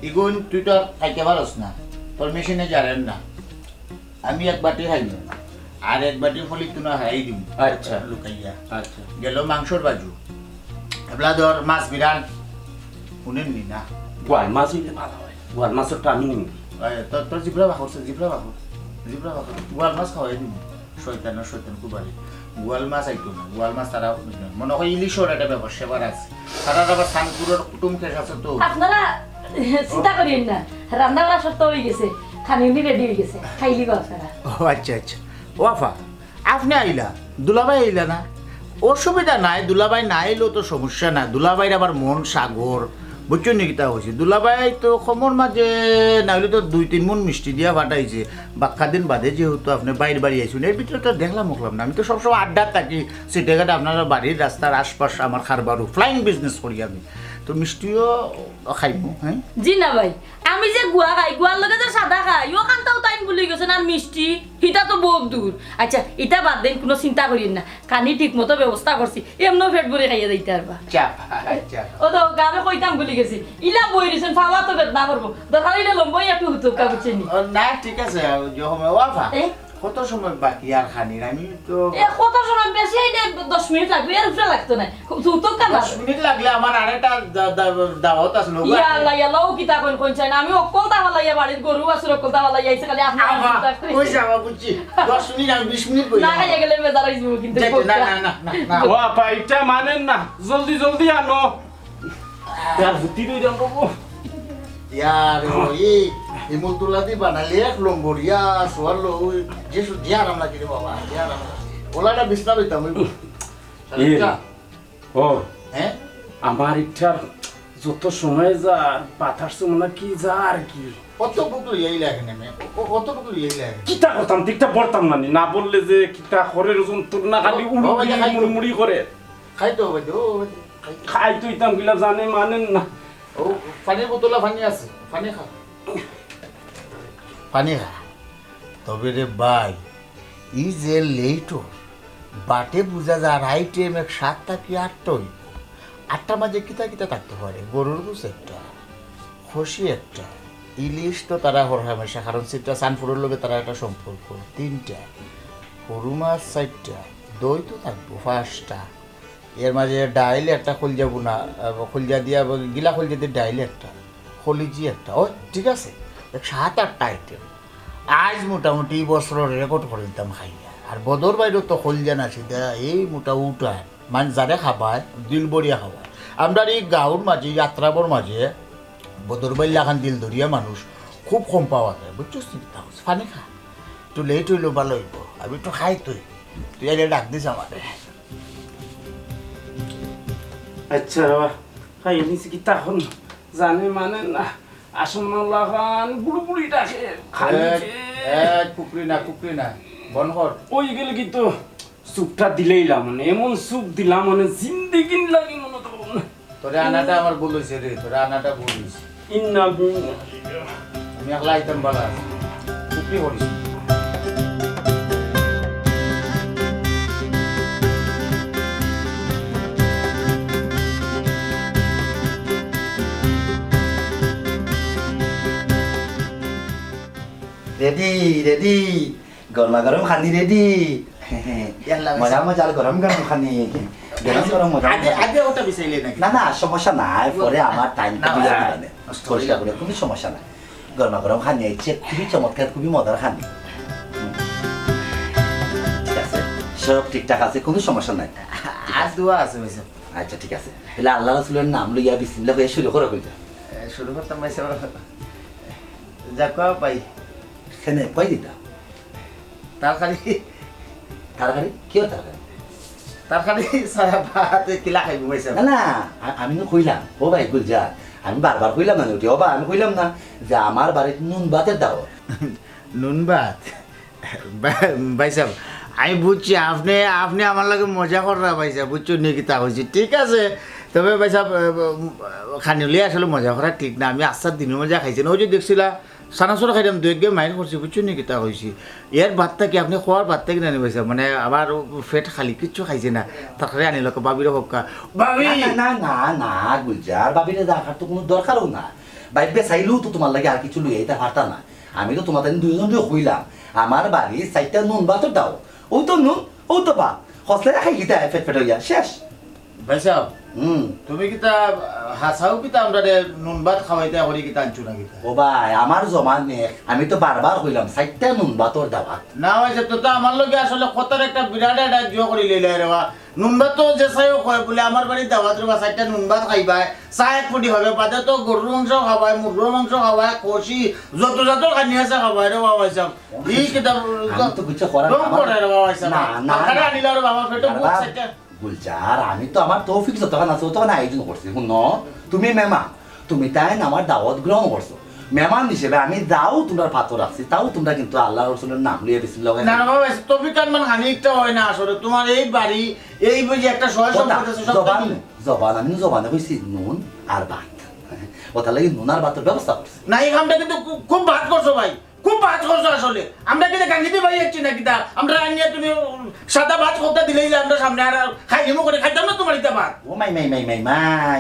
Speaker 2: ইগুন তুই তো খাইতে পারস না তোর মেশিনে জানেন না আমি 1 বাটি খাইব আর 1 বাটি ফলি তুই না হারাই দিব
Speaker 6: আচ্ছা
Speaker 2: লুকাইয়া
Speaker 6: আচ্ছা
Speaker 2: গেল মাংসর বাজু এবলা ধর মাছ বিরান শুনেন নি না
Speaker 6: গোয়াল মাছ হইলে ভালো হয় গোয়াল মাছটা আমি নিম
Speaker 2: তোর জিব্রা বাখর গোয়াল মাছ খাওয়াই দিব শয়তান কুবারি গোয়াল মাছ আইতো না গোয়াল মাছ তারা মনে হয় ইলিশর একটা ব্যবসা সেবার আছে তারা আবার সানপুরের কুটুম খেস আছে তো
Speaker 5: আপনারা চিন্তা করেন না রান্না করা সত্য হয়ে গেছে খানি রেডি হয়ে গেছে খাইলি আপনারা
Speaker 2: ও আচ্ছা ওয়াফা আপনি আইলা দুলাভাই আইলা না অসুবিধা নাই দুলাভাই না আইলেও তো সমস্যা না দুলাভাইয়ের আবার মন সাগর বুঝছো নাকি তা হয়েছে দুলাভাই তো খমর মাঝে না হইলে তো 2-3 মন মিষ্টি দিয়া ফাটাইছে বাক্কা দিন বাদে যেহেতু আপনি বাইরে বাড়ি আইসুন এর ভিতরে তো দেখলাম না আমি তো সবসময় আড্ডা থাকি সিটেঘাটে আপনার বাড়ির রাস্তার আশপাশ আমার খারবারু ফ্লাইং বিজনেস করি আমি তো মিষ্টিও খাইব হ্যাঁ
Speaker 5: জি না ভাই আমি যে গুয়া খাই গুয়ার লগে যে সাদা খাই ও কান্তাও টাইম বলি গেছেন আর মিষ্টি হিটা তো বহুত দূর আচ্ছা এটা বাদ দেন কোনো চিন্তা করিন না কানি ঠিক মতো ব্যবস্থা করছি এমনও পেট ভরে খাইয়া দিতে পারবা
Speaker 2: চাপ আচ্ছা
Speaker 5: ও তো গাবে কইতাম বলি গেছি ইলা বই দিছেন ফাওয়া তো বেদনা করবো দরকার হইলে লম্বই একটু হুতুকা বুঝছেন
Speaker 2: না ঠিক আছে যখন ওয়াফা
Speaker 5: এ?
Speaker 2: কত সময় বাকি আর খানির আমি তো
Speaker 5: এ কত সময় বেশি এই 10 মিনিট লাগবে এর উপরে লাগতো না হুতুক কাম
Speaker 2: 10 মিনিট লাগলে আমার আরেকটা দাওয়াত আসলো
Speaker 5: ইয়া আল্লাহ ইয়া লাউ কিতা কোন কোন চাই না আমি অকলতা হলাইয়া বাড়ির গরু আসর অকলতা হলাইয়া আইছে খালি আপনি
Speaker 2: কই যাবা বুঝছি 10 মিনিট আমি 20 মিনিট কই
Speaker 5: না খাইয়া গেলে বেজার হইব কিন্তু
Speaker 2: না না না না
Speaker 6: ও আপা এটা মানেন না জলদি জলদি আনো তার ভুতি দই দাম বাবু
Speaker 2: यार ये हिमुलतुल्ला दी बनाले एक लोंगोरिया सोलो जे सु दिया आराम लागे रे बाबा दिया आराम लागे ओलाटा बिस्ता लइता মই
Speaker 6: ও
Speaker 2: हैं
Speaker 6: আমার ইচ্ছার যত সময় যা পাথার সময় কি যা আর কি
Speaker 2: কত বুকলো এই লাগে নেমে কত বুকলো এই লাগে
Speaker 6: কিতা করতাম ঠিকটা পড়তাম না না বললে যে কিতা করে রকম তোর না খালি উড়ি মুড়ি মুড়ি করে
Speaker 2: খাই তো বাদো
Speaker 6: খাই তো ইতাম গিলা জানে মানেন না
Speaker 2: ও পানি বোতলা পানি আছে পানি খা পানি খা তবে রে ভাই ই যে লেটো বাটে বুঝা যা রাইট টাইম এক 7টা কি 8টা হইব 8টা মাঝে কিতা কিতা থাকতে পারে গরুর গুছ একটা খসি একটা ইলিশ তো তারা হরহামেশা কারণ সেটা সানফুরের লগে তারা একটা সম্পর্ক 3টা গরু মাছ 4টা দই তো থাকবো 5টা এর মাঝে ডাইল একটা খলজা বুনা খলজা দিয়া গিলা খলজা দিয়ে ডাইল একটা খলিজি একটা ও ঠিক আছে 7-8টা আইটেম আজ মোটামুটি বছর রেকর্ড করে দিতাম খাইয়া আর বদর বাইরেও তো খলজা না সেটা এই মোটা উঠায় মানে যারা খাবায় দিল বরিয়া খাবায় আমরা এই গাঁৱৰ মাঝে যাত্রাবর মাঝে বদর বাইলা খান দিল দরিয়া মানুষ খুব কম পাওয়া যায় বুঝছো চিন্তা হচ্ছে পানি খা একটু লেট হইলো ভালো হইব আমি একটু খাই তুই আগে ডাক দিস আমাদের
Speaker 6: আচ্ছা খাই নিছি কিতা হন জানে মানে না আসমানুল্লাহ খান বুড়ো বুড়ি ডাকে
Speaker 2: কুকরি না বন কর
Speaker 6: ওই গেলে কি তো সুপটা দিলেইলাম মানে এমন সুপ দিলাম মানে জিন্দেগি লাগি মনে তো
Speaker 2: তোরে আনাটা আমার বলেছে রে তোরে আনাটা বলিস
Speaker 6: ইন্না
Speaker 2: আমি একলা আইতাম বলা কুকরি করিস
Speaker 3: রেডি রেডি গরমা গরম খানি রেডি মজা মজা গরম গরম খানি গরম গরম মজা
Speaker 2: আগে ওটা বিছাইলে নাকি
Speaker 3: না না সমস্যা নাই পরে আমার টাইম পরিষ্কার করে কোনো সমস্যা নাই গরমা গরম খানি আইছে খুবই চমৎকার খুবই মজার খানি ঠিক আছে সব ঠিকঠাক আছে কোনো সমস্যা নাই
Speaker 2: আজ দোয়া আছে ভাইসা
Speaker 3: আচ্ছা ঠিক আছে তাহলে আল্লাহ রাসূলের নাম লইয়া বিসমিল্লাহ কইয়া শুরু করো কইতা
Speaker 2: শুরু করতাম ভাইসা যাক পাই
Speaker 3: সেনে কই দিতা
Speaker 2: তরকারি
Speaker 3: কি তরকারি
Speaker 2: তরকারি সারা ভাত কিলা খাইব ভাইসা
Speaker 3: না না আমি তো কইলাম ও ভাই গুলজার আমি বারবার কইলাম না ওটি ও বা আমি কইলাম না যে আমার বাড়িতে নুন ভাতের দাও
Speaker 2: নুন ভাত ভাই সাহেব আমি বুঝছি আপনি আপনি আমার লাগে মজা করা ভাই সাহেব বুঝছো নাকি তা হয়েছে ঠিক আছে তবে ভাই সাহেব খানিলে আসলে মজা করা ঠিক না আমি আস্তার দিনের মজা খাইছি না ওই যে দেখছিলা সানাসুরা খাইলাম দু একগে মাইন্ড করছি বুঝছো নাকি তা হয়েছি এর ভাতটা কি আপনি খোয়ার ভাতটা কি জানি ভাই সাহেব মানে আবার ফেট খালি কিচ্ছু খাইছে না তারপরে আনিল বাবির হকা বাবি
Speaker 3: না না না গুলজার বাবিরে দেখার তো কোনো দরকারও না বাইবে চাইলেও তো তোমার লাগে আর কিছু লইয়া এটা পারতা না আমি তো তোমাদের দুজন কইলাম আমার বাড়ি 4টা নুন ভাতের দাও ও তো নুন ও তো ভাত হসলে খাই গিতা ফেট ফেট হইয়া শেষ
Speaker 2: ভাই সাহেব তুমি কিতা হাসাও কিতা আমরা নুন ভাত খাওয়াইতে করি কিতা আনছো না কিতা
Speaker 3: ও ভাই আমার জমা নে আমি তো বারবার কইলাম 4টা নুন ভাতর দাওয়াত
Speaker 2: না ভাই সাহেব তো আমার লগে আসলে কতার একটা বিরাট একটা জিও করি লইলে রে বা নুন ভাত তো যে চাইও কয় বলে আমার বাড়ি দাওয়াত রে বা 4টা নুন ভাত খাইবাই চা এক ফুটি হবে পাতে তো গরুর মাংস খাওয়াই মুরগির মাংস খাওয়াই কষি যত যত খানি আছে খাওয়াই রে বাবা সাহেব ই কিতা
Speaker 3: আমি তো কিছু করার
Speaker 2: রং করে রে বাবা সাহেব
Speaker 3: না না
Speaker 2: খানা আনিলা রে বাবা পেটো বুক সেটা
Speaker 3: গুলজার আমি তো আমার তৌফিক যতক্ষণ আছে ততক্ষণ আয়োজন করছি শুন তুমি মেহমান তুমি তাই আমার দাওয়াত গ্রহণ করছো মেহমান হিসেবে আমি যাও তোমরা পাথর রাখছি তাও তোমরা কিন্তু আল্লাহ রসুলের নাম লিয়ে বিসমিল্লাহ
Speaker 2: না না বাবা তবে কান মান হানিটা হয় না আসলে তোমার এই বাড়ি এই বুঝি একটা সহজ সম্পর্ক আছে সব
Speaker 3: জবান আমি জবানে কইছি নুন আর ভাত ওটা লাগি নুনার ভাতের ব্যবস্থা করছি
Speaker 2: না এই কামটা কিন্তু খুব ভাত করছো ভাই, খুব ভাত করছো আসলে। আমরা কিন্তু গাঙ্গিতে ভাই যাচ্ছি না কিতা, আমরা আনিয়া তুমি সাদা ভাত কোথা দিলেই যে আমরা সামনে আর খাই নিমো করে খাইতাম না তোমার ইতা ভাত।
Speaker 3: ও মাই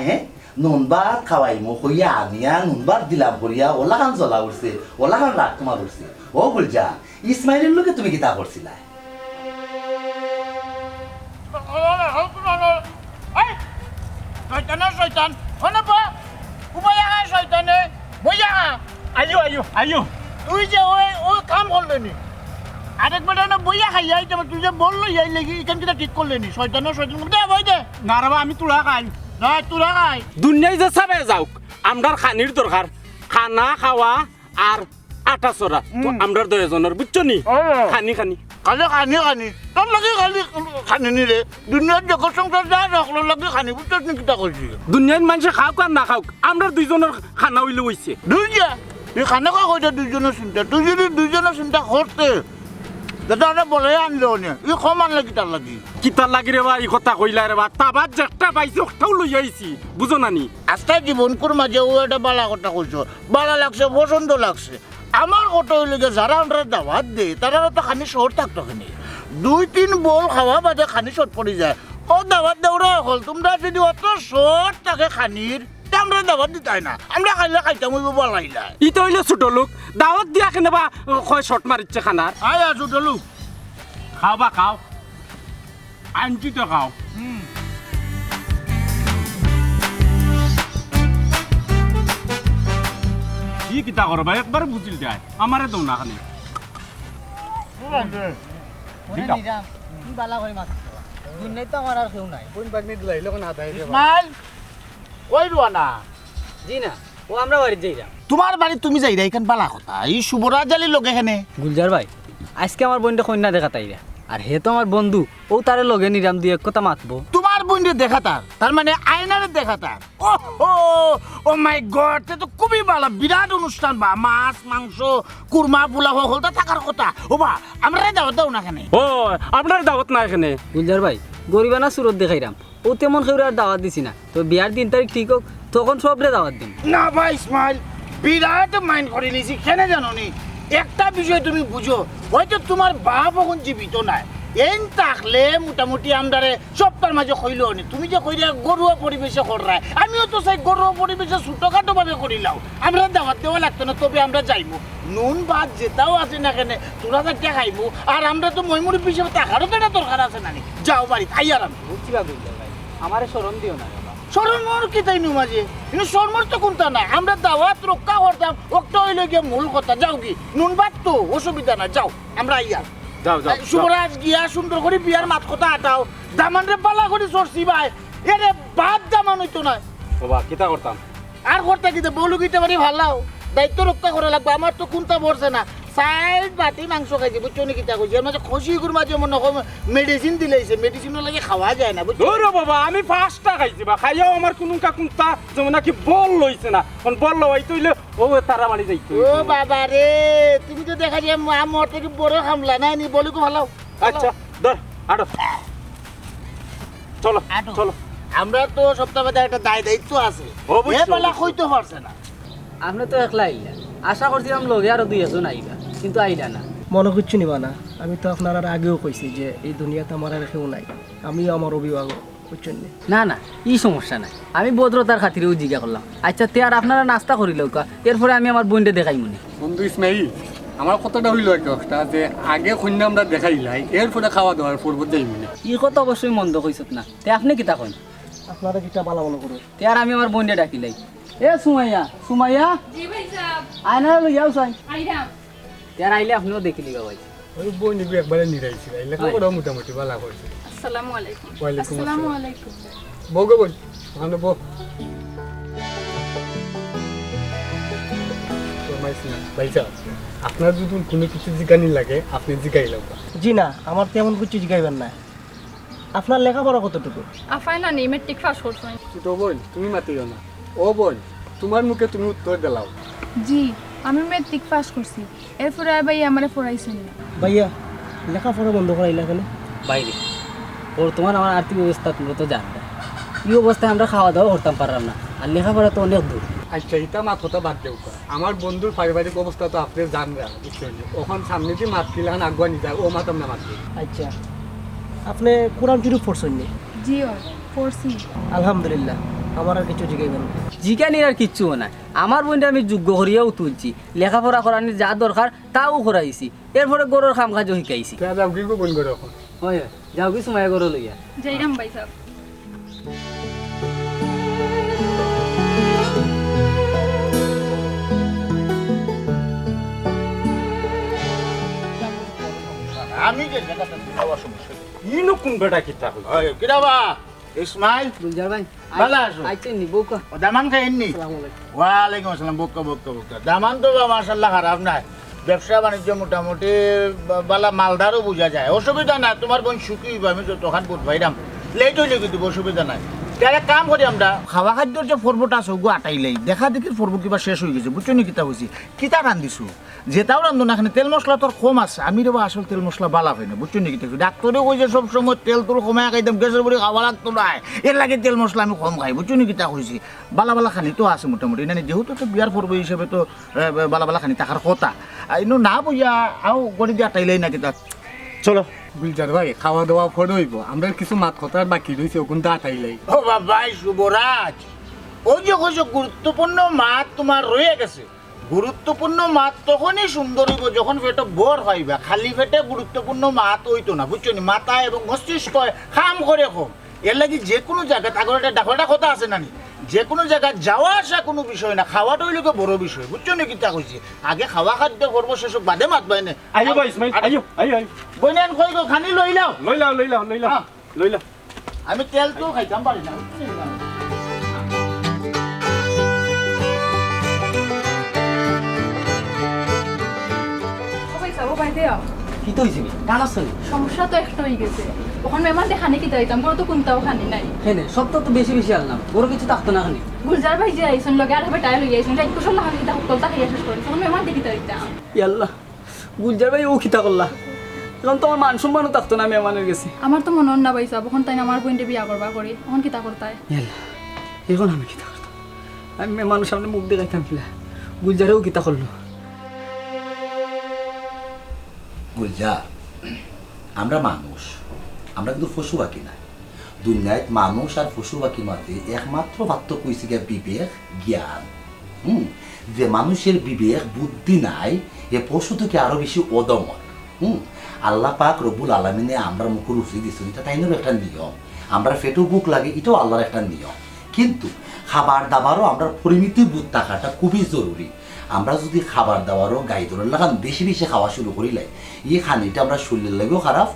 Speaker 3: হ্যাঁ নুন ভাত খাওয়াইমো কইয়া আনিয়া নুন ভাত দিলাম করিয়া ওলা খান জ্বলা উঠছে, ওলা খান রাগ তোমার উঠছে। ও গুলজা ইসমাইলের লোকে তুমি কিতা করছিলা?
Speaker 2: শয়তানের শয়তান হনে পা উপায় আহা শয়তানে বইয়া
Speaker 6: আইও
Speaker 2: তুই যে ওই কাম করলেনি আরেকবার না বইয়া খাই যাই তুই যে বললো যাই লেগে এখান থেকে ঠিক করলেনি শয়তানের শয়তান দে বই দে
Speaker 6: না রে বা, আমি তুলা খাই
Speaker 2: না তোরা খাই
Speaker 6: দুনিয়ায় যে চাবে যাওক আমরার খানির দরকার, খানা খাওয়া আর আটা চড়া তো আমরার দশজনের বুঝছো নি? খানি
Speaker 2: খালি খানি তোর লাগে খালি খানি নি রে দুনিয়ার জগৎ সংসার যা রকল লাগে খানি বুঝছিস নি কিটা করছি
Speaker 6: দুনিয়ার মানুষে খাওক আর না খাওক আমরার দুইজনের খানা হইলে হইছে।
Speaker 2: দুইটা তুই খানা খা কইটা দুইজনের চিন্তা তুই যদি দুইজনের চিন্তা করতে দাদা বলে আনলো নে ই কম আনলে কিটার লাগি
Speaker 6: কিতার লাগি রে বা এই কথা কইলা রে বা, তাবাত যেটা পাইছি ওটাও লই আইছি বুঝো না নি?
Speaker 2: আজকে জীবনকুর মাঝে ও একটা বালা কথা কইছো, বালা লাগছে পছন্দ লাগছে। আমার কথা হইলে যারা আমরা দাওয়াত দেয় তারা তো খানি শহর থাকতো খানি 2-3 বোল খাওয়া বাদে খানি শর্ট পড়ে যায়। ও দাওয়াত দেওয়া হল তোমরা যদি অত শর্ট থাকে খানির আমরা দাওয়াত দিতাই না, আমরা খাইলে খাইতাম ওই বলাইলা
Speaker 6: ই তো হইলে ছোট লোক, দাওয়াত দিয়া কেনে বা কয় শর্ট মারিচ্ছে খানার।
Speaker 2: আয় আছো তো লোক
Speaker 6: খাও বা খাও, আনছি তো খাও। কি কিতা করবা একবার বুঝিল যায় আমারে তো না খানে।
Speaker 2: ইসমাইল ওই রুয়ানা
Speaker 1: জি না, ও আমরা বাড়ি যাইলাম।
Speaker 2: তোমার বাড়ি তুমি যাই এখান বালা কথা এই শুভরাজ আলীর লোক এখানে
Speaker 1: গুলজার ভাই আজকে আমার বোনটা কন্যা দেখা তাইরা, আর হে তো আমার বন্ধু, ও তারে লগে নিরাম দিয়ে এক কথা মাতবো।
Speaker 2: তোমার বোনকে দেখা তার মানে আয়নারে দেখা তার ও মাই গড তে তো খুবই ভালো বিরাট অনুষ্ঠান বা মাছ মাংস কুরমা পোলাও হলতা থাকার কথা ও বা আমরা দাওয়াত দাও না কেন
Speaker 6: ও আপনার দাওয়াত না এখানে?
Speaker 1: গুলজার ভাই গরিবানা সুরত দেখাইরাম, ও তেমন কেউ আর দাওয়াত দিছি না, তো বিয়ার 3 তারিখ ঠিক হোক তখন সবরে দাওয়াত দিন।
Speaker 2: না ভাই ইসমাইল বিরাট মাইন্ড করে নিয়েছি কেন জানো নি একটা বিষয় তুমি বুঝো হয়তো তোমার বাপ এখন জীবিত নাই এন থাকলে মোটামুটি আমদারে সপ্তাহের মাঝে কইল নি তুমি যে কইরা গরুয়া পরিবেশে করায় আমিও তো সেই গরুয়া পরিবেশে ছোটখাটো ভাবে করিলাম আমরা দাওয়াত দেওয়া লাগতো না তবে আমরা যাইবো নুন ভাত যেটাও আছে না কেন তোরা একটা খাইবো আর আমরা তো ময়মুরি পিছিয়ে টাকারও তো একটা দরকার আছে না যাও বাড়ি খাই আর আমি
Speaker 1: বুঝছি বা গুলজার ভাই, আমারে শরম দিও না।
Speaker 2: সরমর কি তাই নু মাঝে কিন্তু সরমর তো কোনটা নাই আমরা দাওয়াত রক্ষা করতাম ওটা হইলে গিয়ে মূল কথা যাও কি নুন ভাত তো অসুবিধা না যাও আমরা আইয়া
Speaker 6: যাও যাও
Speaker 2: শুভরাজ গিয়া সুন্দর করে বিয়ার মাত কথা আটাও দামান রে পালা করে সরছি ভাই এরে বাদ দামান হইতো না
Speaker 6: বাবা কিতা করতাম
Speaker 2: আর করতে কিতে বলু কিতে বাড়ি ভালো দায়িত্ব রক্ষা করা লাগবে আমার তো কোনটা বলছে না সাইড বাটি মাংস খাইছে বুঝছো নি কিতা কইছে মাঝে খুশি করে মাঝে মনে হয় মেডিসিন দিলেছে মেডিসিনের লাগে খাওয়া যায় না বুঝছো
Speaker 6: ওরে বাবা আমি 5টা খাইছি বা খাইয়াও আমার কোনো কাকুনটা যেমন নাকি বল লইছে না কোন বল লই তইলে ও তারা বাড়ি যাইতো।
Speaker 2: ও বাবা রে তুমি তো দেখা যায় আমার থেকে বড় খামলা না নি বলি কো ভালো
Speaker 6: আচ্ছা ধর আড়ো চলো
Speaker 2: আটো।
Speaker 6: চলো
Speaker 2: আমরা তো সপ্তাহে একটা দায়িত্ব আছে
Speaker 6: অবশ্যই,
Speaker 2: এ বেলা
Speaker 6: অবশ্যই।
Speaker 2: কইতে পারছে না
Speaker 1: আপনি তো একলা আইলা, আশা করছিলাম লগে আরো 2 জন আইবা, কিন্তু আইলা না।
Speaker 7: মনে করছি নিবা না আমি তো আপনার আর আগেও কইছি যে এই দুনিয়াতে আমার আর কেউ নাই, আমিও আমার অভিভাবক বুঝছেন নি?
Speaker 1: না না ই সমস্যা নাই, আমি ভদ্রতার খাতিরেও জিজ্ঞা করলাম। আচ্ছা তে আর আপনারা নাস্তা করিলেও কা, এরপরে আমি আমার বোনটা দেখাই মনে।
Speaker 8: বন্ধু ইসমাইল আমার কথাটা হইল একটা যে আগে কন্যা আমরা দেখাইলাই এরপরে খাওয়া দাওয়ার পর্ব যাই মানে
Speaker 1: ই কথা অবশ্যই মন্দ কইছত না, তে আপনি কিতা কইন?
Speaker 7: আপনারা কিটা ভালো মনে করুন।
Speaker 1: তে আর আমি আমার বোনটা ডাকিলাই, এ সুমাইয়া সুমাইয়া
Speaker 4: জি ভাই সাহেব
Speaker 1: আয়না লইয়াও চাই।
Speaker 4: আইরাম
Speaker 1: তে আর আইলে আপনিও দেখিলি ভাই।
Speaker 8: ওই বই নিবি একবারে নিরাইছিল লেখাপড়া মোটামুটি ভালো করছে।
Speaker 4: আসসালামু আলাইকুম।
Speaker 8: ওয়ালাইকুম
Speaker 4: আসসালামু আলাইকুম।
Speaker 8: বউ গো বল ওখানে বউ ভাই সাহেব আপনার যদি কোনো কিছু জিজ্ঞানি লাগে আপনি জিজ্ঞাই লাগবে
Speaker 7: জি না আমার তেমন কিছু জিগাইবেন না। আপনার লেখাপড়া কতটুকু?
Speaker 4: আফাই না নেই মেট্রিক পাস করছই।
Speaker 8: তো বল তুমি মাতিও না ও বল তোমার মুখে তুমি উত্তর দিলাও
Speaker 9: জি আমি মেট্রিক পাস করছি এরপরে আর ভাই আমারে পড়াইছেন না
Speaker 7: ভাইয়া লেখাপড়া বন্ধ করাইলা কেন?
Speaker 1: বাইরে বর্তমান আমার আর্থিক অবস্থা তোমরা তো জানবে, এই অবস্থায় আমরা খাওয়া দাওয়া করতাম পারলাম না, আর আর লেখাপড়া তো অনেক দূর।
Speaker 8: আচ্ছা এটা মাত কথা বাদ দেও আমার বন্ধুর পারিবারিক অবস্থা তো আপনি জানবেন বুঝছেন ওখান সামনে দিয়ে মাত কিলান আগুয়া নি যায় ও মাত আমরা মাত দিই
Speaker 7: আচ্ছা আপনি কোরআন শরীফ পড়ছেন নি?
Speaker 9: জি ওর পড়ছি।
Speaker 7: আলহামদুলিল্লাহ, আমার আর কিছু জিগাইবেন না।
Speaker 1: জিকানির আর কিচ্ছু না, আমার বোনটা আমি যোগ্য করিয়াও তুলছি, লেখাপড়া করানির যা দরকার তাও করাইছি, এরপরে গরুর কাম কাজও শিখাইছি।
Speaker 8: যাও গিয়ে বন করে এখন
Speaker 1: হয় যাও কিছু মায়া গরু লইয়া।
Speaker 9: যাইরাম ভাই সাহেব।
Speaker 2: আমি যে জায়গাটা যাওয়ার সমস্যা
Speaker 6: ইনো কোন বেটা কিতা কই
Speaker 2: ওই কিরা বা ইসমাইল
Speaker 1: গুলজার ভাই
Speaker 2: ভালো আছো?
Speaker 1: আইছেন নি বউকা?
Speaker 2: ও দামান খাইনি ওয়ালাইকুম আসসালাম বক্কা বক্কা বক্কা দামান তো মাশাআল্লাহ খারাপ নাই ব্যবসা বাণিজ্য মোটামুটি বালা মালদারও বোঝা যায় অসুবিধা নাই তোমার বোন সুখী হইব আমি তো তখন বোধ ভাইরাম লেট হইলে কিন্তু অসুবিধা নাই তাহলে কাম করি আমরা খাওয়া খাদ্যর যে পর্বটা আছে ওগু আটাইলেই দেখা দেখি পর্ব কিবা শেষ হয়ে গেছে বুঝছো নি কিতা হয়েছি কিতা রান্ধিছো যেটাও রান্ধো না এখানে তেল মশলা তোর কম আছে আমি রেবা আসল তেল মশলা বালা হয় না বুঝছো নি কিতা ডাক্তারে কই যে সব সময় তেল তোর কমায় খাইতাম গ্যাসের বড়ি খাওয়া লাগতো না এর লাগে তেল মশলা আমি কম খাই বুঝছো নি কিতা হয়েছি বালা বালা খানি তো আছে মোটামুটি না যেহেতু তো বিয়ার পর্ব হিসেবে তো বালা বালা খানি থাকার কথা ইনো না বুঝা আও গড়ি দিয়ে আটাইলেই না কিতা
Speaker 6: চলো
Speaker 8: গুলজার ভাই খাওয়া দাওয়া পরে হইব আমরা কিছু মাত কথা বাকি রয়েছে ওখান তো আটাইলাই
Speaker 2: ও বাবা শুভরাজ ওই যে কইছো গুরুত্বপূর্ণ মাত তোমার রয়ে গেছে গুরুত্বপূর্ণ মাত তখনই সুন্দর হইব যখন পেটে বর পাইবা খালি পেটে গুরুত্বপূর্ণ মাত হইতো না বুঝছো নি মাথা এবং মস্তিষ্ক কাম করে কম এর লাগি যে কোনো জায়গায় আগর একটা ডাকটা কথা আছে নানি যে কোনো জায়গায় যাওয়া আসা কোনো বিষয় না খাওয়াটা হইলে বড় বিষয় বুঝছো নি কিতা কইছি আগে খাওয়া খাদ্য করবো সেসব বাদে মাত পাই না
Speaker 6: আইও ভাই ইসমাইল আইও আইও
Speaker 2: বইনান কই গো খানি লই লাও
Speaker 6: লইলাও লইলাও
Speaker 2: আমি তেল তো খাইতাম পারি না বুঝছো নি?
Speaker 9: ও ভাই সাহেব ও ভাই দেও।
Speaker 1: কি তো হইছে কান আছে
Speaker 9: সমস্যা তো একটা হয়ে গেছে। ওখানে মেহমান দেখানি কি দিতাম গরু তো কোনটাও খানি নাই।
Speaker 1: হেনে সব তো বেশি বেশি আনলাম, গরু কিছু থাকতো না খানি।
Speaker 9: গুলজার ভাই যে আইসন লগে আর হবে টাইল হয়ে আইসন যাই কুশল না খানি দাও কলতা খাইয়া শেষ করে তখন মেহমান দেখি দিতাম।
Speaker 1: ইয়াল্লাহ গুলজার ভাই ও খিতা করলা, এখন তোমার মান সম্মানও থাকতো না মেহমানের গেছে।
Speaker 9: আমার তো মনে না ভাই সাহেব ওখান তাই আমার বোনটা বিয়া করবা করি এখন কিতা করতাই।
Speaker 1: ইয়াল্লাহ এখন আমি খিতা করতাম, আমি মেহমানের সামনে মুখ দেখাইতাম কিলা, গুলজারেও খিতা করলো।
Speaker 3: বুঝা আমরা মানুষ, আমরা কিন্তু পশু পাখি নাই। দুনিয়ায় মানুষ আর পশু পাখির মধ্যে একমাত্র পার্থক্য হইছে গিয়া বিবেক জ্ঞান। যে মানুষের বিবেক বুদ্ধি নাই এ পশু থেকে আরো বেশি অদমন। আল্লাহ পাক রব্বুল আলামিনে আমরা মুখ রুচি দিচ্ছি, এটা তাইনের একটা নিয়ম। আমরা ফেটু বুক লাগে এটাও আল্লাহর একটা নিয়ম। কিন্তু খাবার দাবারও আমরা পরিমিতি বুধ থাকাটা খুবই জরুরি। আমরা যদি খাবার দাবারও গাই ধরে লাগান বেশি বেশি খাওয়া শুরু করিলাই এই খানিটা আমরা শরীরের লাগেও খারাপ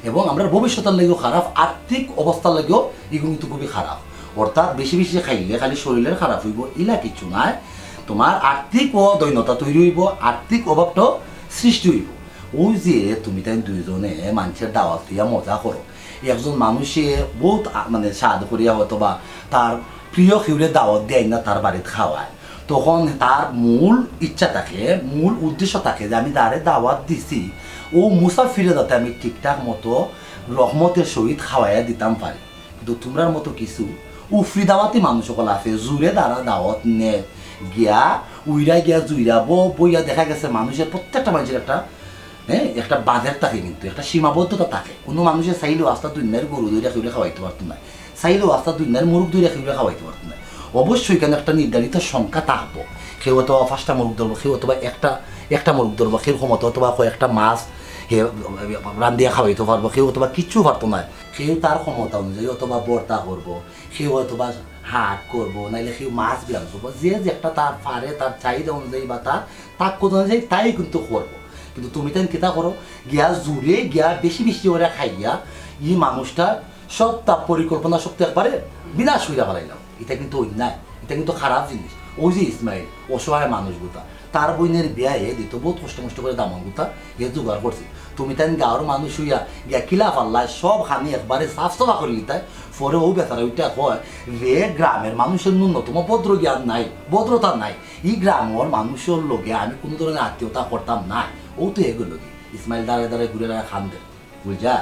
Speaker 3: এবং আমরা ভবিষ্যতের লাগেও খারাপ, আর্থিক অবস্থার লাগেও এগুলো কিন্তু খুবই খারাপ। অর্থাৎ বেশি বেশি খাইলে খালি শরীরের খারাপ হইব ইলা কিছু নাই, তোমার আর্থিক দৈন্যতা তৈরি হইব, আর্থিক অভাবটাও সৃষ্টি হইব। ওই যে তুমি তাই দুইজনে মানুষের দাওয়াত দিয়া মজা করো, একজন মানুষে বহুত মানে স্বাদ করিয়া হয়তো বা তার প্রিয় খেউরে দাওয়াত দেয় না তার বাড়িতে খাওয়ায়, তখন তার মূল ইচ্ছা থাকে, মূল উদ্দেশ্য থাকে যে আমি তারে দাওয়াত দিছি ও মুসাফিরে যাতে আমি ঠিকঠাক মতো রহমতের সহিত খাওয়াইয়া দিতাম পারি। কিন্তু তোমরার মতো কিছু উফরি দাওয়াতি মানুষ সকল আছে জুড়ে তারা দাওয়াত নে গিয়া উইরা গিয়া জুইরা বইয়া দেখা গেছে মানুষের প্রত্যেকটা মানুষের একটা বাজেট থাকে, কিন্তু একটা সীমাবদ্ধতা থাকে। কোনো মানুষের চাইলেও আস্তা দুনিয়ার গরু দইরা খেয়ে খাওয়াইতে পারতো না, চাইলেও আস্তা দুনিয়ার মুরগ দইরা খেয়ে খাওয়াইতে পারতো না। অবশ্যই কেন একটা নির্ধারিত সংখ্যা থাকবো, কেউ অথবা 5টা মুরগ ধরবো, কেউ অথবা একটা মুরগ ধরবো, কেউ ক্ষমতা অথবা কয়েকটা মাছ রান্ধিয়া খাওয়াইতে পারবো, কেউ অথবা কিচ্ছু পারতো না, কেউ তার ক্ষমতা অনুযায়ী অথবা বর্তা করবো, কেউ অথবা হাট করবো, নাইলে কেউ মাছ বিরান করবো, যে একটা তার পারে তার চাহিদা অনুযায়ী বা তার তাৎপর্য অনুযায়ী তাই কিন্তু করবো। কিন্তু তুমি তাই কেতা করো গিয়া জুড়ে গিয়া বেশি বেশি করে খাইয়া ই মানুষটা সব তার পরিকল্পনা শক্তি একবারে বিনাশ হইয়া ফেলাইলাম। এটা কিন্তু অন্যায়, এটা কিন্তু খারাপ জিনিস। ওই যে ইসমাইল অসহায় মানুষ গুতা তার বইনের বিয়ায়ে দিত বহুত কষ্ট করে দামন গুতা এ জোগাড় করছে, তুমি তাই গাঁর মানুষ হইয়া গিয়া কিলা পাল্লায় সব হানি একবারে সাফ সাফা করে লিতায় পরে ও বেচারা ওইটা হয় যে গ্রামের মানুষের ন্যূনতম ভদ্র জ্ঞান নাই, ভদ্রতা নাই, এই গ্রামের মানুষের লোকে আমি কোনো ধরনের আত্মীয়তা করতাম না। ও তো এগুলো কি ইসমাইল দাঁড়ায় দাঁড়ায় ঘুরে খান দেয় বুঝা।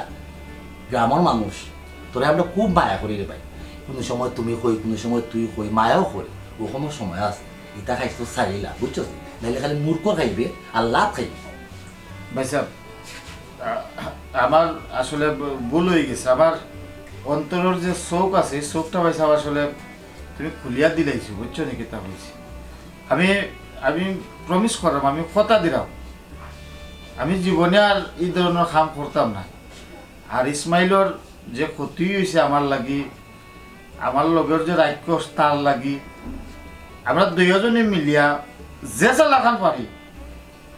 Speaker 3: গ্রামের মানুষ তোরা আমরা খুব মায়া করি রে ভাই, কোনো সময় তুমি কই কোনো সময় তুই কই মায়াও করে ও কোনো সময় আছে ইটা খাইছো চাইলা বুঝছো নাহলে খালি মূর্খ খাইবে আর লাভ খাইবে
Speaker 2: ভাই সাহেব আমার আসলে ভুল হয়ে গেছে আমার অন্তরের যে চোখ আছে এই চোখটা ভাই সাহেব আসলে তুমি খুলিয়া দিলাইছো বুঝছো নাকি তা হয়েছে আমি আমি প্রমিস করলাম আমি কথা দিলাম আমি জীবনে আর এই ধরনের কাম করতাম না আর ইসমাইলর যে ক্ষতি হয়েছে আমার লাগি আমার লগের যে রাক্য তার লাগি আমরা দুইজনে মিলিয়া যে চালাখান পারি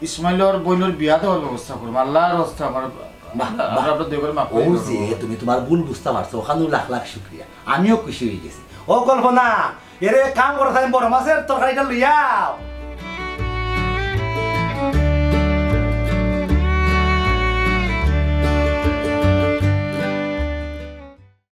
Speaker 2: ইসমাইলর বইনের বিয়া দেওয়ার ব্যবস্থা করবো আল্লাহর হস্তে আমার আমরা দুই করে মাফ
Speaker 3: ও যে তুমি তোমার ভুল বুঝতে পারছো ওখানেও লাখ লাখ শুক্রিয়া আমিও খুশি হয়ে গেছি ও কল্পনা এরে কাম করে বড় মাছের তরকারিটা লইয়াও